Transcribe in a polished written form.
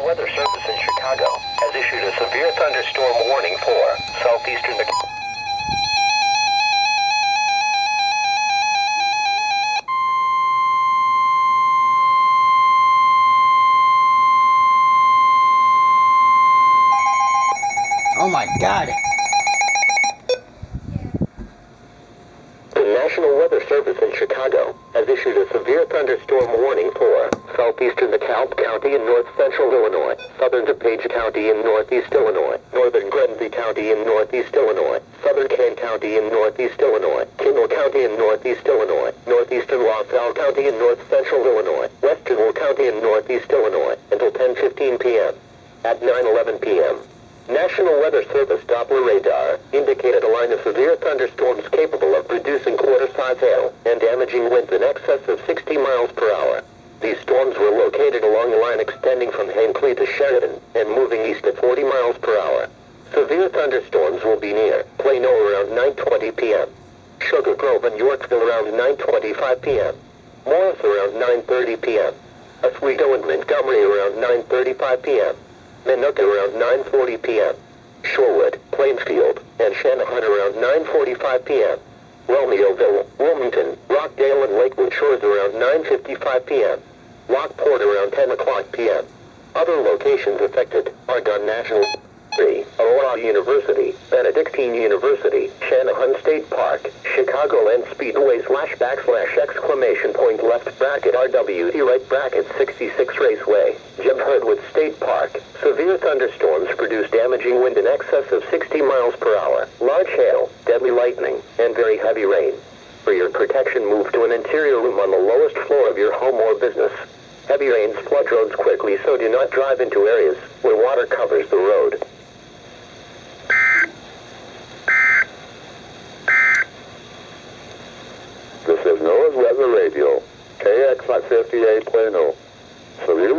Weather Service in Chicago has issued a severe thunderstorm warning for southeastern. Oh my God. The National Weather Service in Chicago has issued a severe thunderstorm warning for southeastern DeKalb County in north central Illinois, southern DuPage County in northeast Illinois, northern Grenby County in northeast Illinois, southern Kane County in northeast Illinois, Kimball County in northeast Illinois, northeastern LaSalle County in north central Illinois, western Will County in northeast Illinois, until 10:15 p.m. At 9:11 p.m. National Weather Service Doppler radar indicated a line of severe thunderstorms capable of producing quarter-size hail and damaging winds in excess of 60 miles per hour. These storms were located along a line extending from Hinckley to Sheridan and moving east at 40 miles per hour. Severe thunderstorms will be near Plano around 9:20 p.m. Sugar Grove and Yorkville around 9:25 p.m. Morris around 9:30 p.m. Oswego and Montgomery around 9:35 p.m. Minooka around 9:40 p.m. Shorewood, Plainfield, and Shanahan around 9:45 p.m. Romeoville, Wilmington, Rockdale, and Lakewood Shores around 9:55 p.m. Lockport around 10 o'clock p.m. Other locations affected: Argonne National, Aurora University, Benedictine University, Shanahan State Park, Chicagoland Speedway / / left bracket RWT right bracket 66 Raceway, Jim Herdwood State Park. Severe thunderstorms produce damaging wind in excess of 60 miles per hour, large hail, deadly lightning, and very heavy rain. For your protection, move to an interior room on the lowest floor of your home or business. Heavy rains flood roads quickly, so do not drive into areas where water covers the road. This is NOAA's Weather Radio, KX58 Plano. Severe